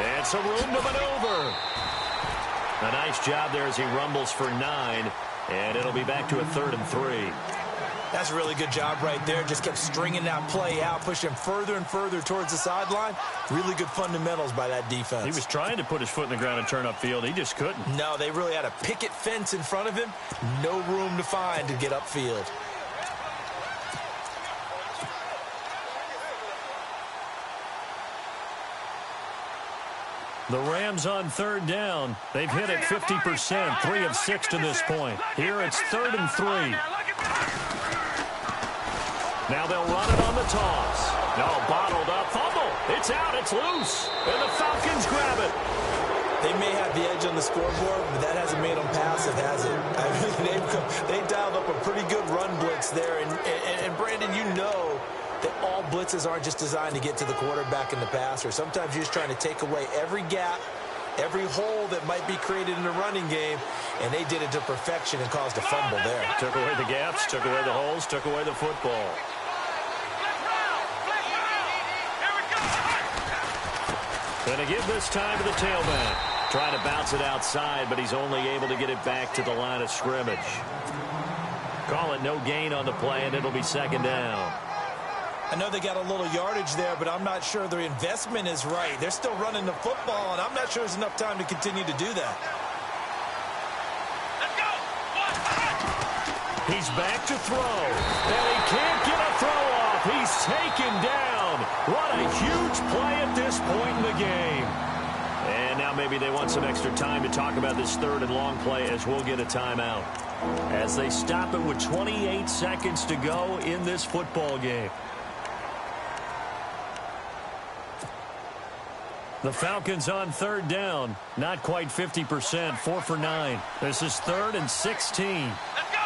And some room to maneuver. A nice job there as he rumbles for 9. And it'll be back to a 3rd and 3. That's a really good job right there. Just kept stringing that play out, pushing him further and further towards the sideline. Really good fundamentals by that defense. He was trying to put his foot in the ground and turn upfield. He just couldn't. No, they really had a picket fence in front of him. No room to find to get upfield. The Rams on 3rd down. They've hit it 50%, 3 of 6 to this point. Here it's 3rd and 3. Now they'll run it on the toss. No, bottled up. Fumble. It's out. It's loose. And the Falcons grab it. They may have the edge on the scoreboard, but that hasn't made them passive, has it? I mean, they dialed up a pretty good run blitz there. And Brandon, you know that all blitzes aren't just designed to get to the quarterback in the passer. Sometimes you're just trying to take away every gap, every hole that might be created in the running game, and they did it to perfection and caused a fumble there. Took away the gaps, took away the holes, took away the football. Gonna give this time to the tailback. Trying to bounce it outside, but he's only able to get it back to the line of scrimmage. Call it no gain on the play, and it'll be 2nd down. I know they got a little yardage there, but I'm not sure their investment is right. They're still running the football, and I'm not sure there's enough time to continue to do that. Let's go! He's back to throw, and he can't get a throw off. He's taken down. What a huge play at this point in the game. And now maybe they want some extra time to talk about this 3rd and long play as we'll get a timeout. As they stop it with 28 seconds to go in this football game. The Falcons on 3rd down. Not quite 50%, 4 for 9. This is 3rd and 16. Let's go!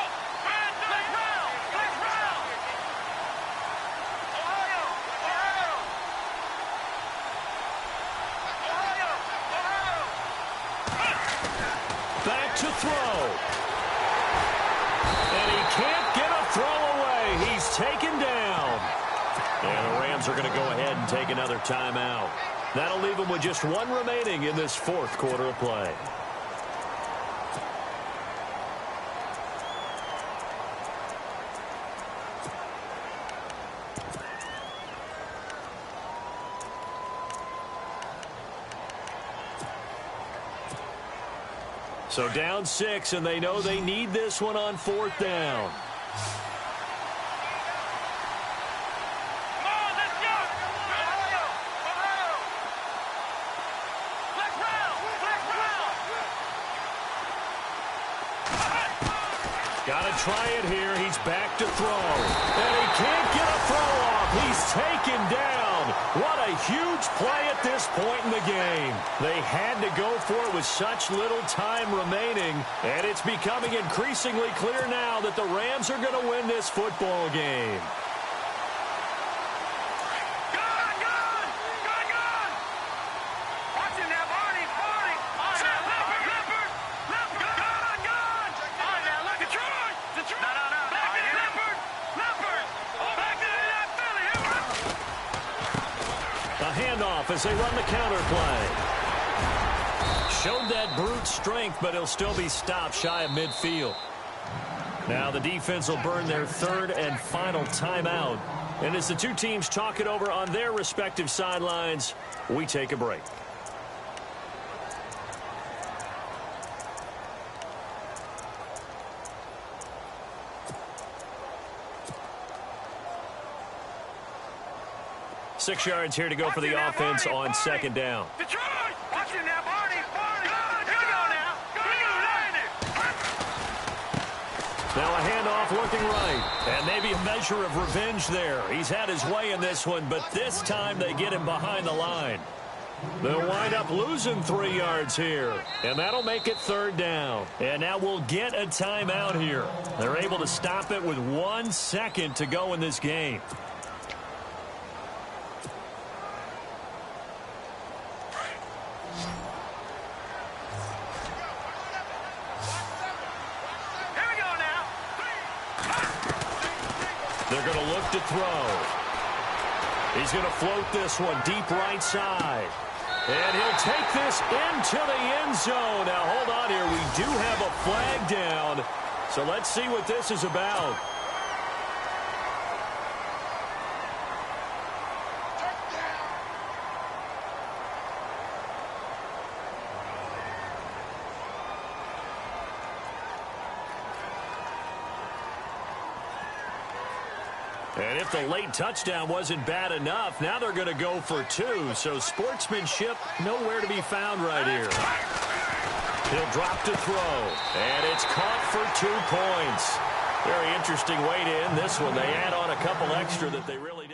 Let's round! Back to throw. And he can't get a throw away. He's taken down. And the Rams are going to go ahead and take another timeout. That'll leave them with just 1 remaining in this 4th quarter of play. So down 6, and they know they need this one on 4th down. Try it here. He's back to throw. And he can't get a throw off. He's taken down. What a huge play at this point in the game. They had to go for it with such little time remaining. And it's becoming increasingly clear now that the Rams are going to win this football game. As they run the counter play. Showed that brute strength, but he'll still be stopped shy of midfield. Now the defense will burn their 3rd and final timeout. And as the two teams talk it over on their respective sidelines, we take a break. Six yards here to go for the offense on 2nd down. Detroit! Watch it now, Barney! Barney! Here we go now! Here we go, landing! Now a handoff looking right. And maybe a measure of revenge there. He's had his way in this one, but this time they get him behind the line. They'll wind up losing 3 yards here. And that'll make it 3rd down. And now we'll get a timeout here. They're able to stop it with 1 second to go in this game. They're going to look to throw. He's going to float this one deep right side. And he'll take this into the end zone. Now, hold on here. We do have a flag down. So let's see what this is about. And if the late touchdown wasn't bad enough, now they're going to go for 2. So sportsmanship nowhere to be found right here. He'll drop to throw. And it's caught for 2 points. Very interesting way to end this one. They add on a couple extra that they really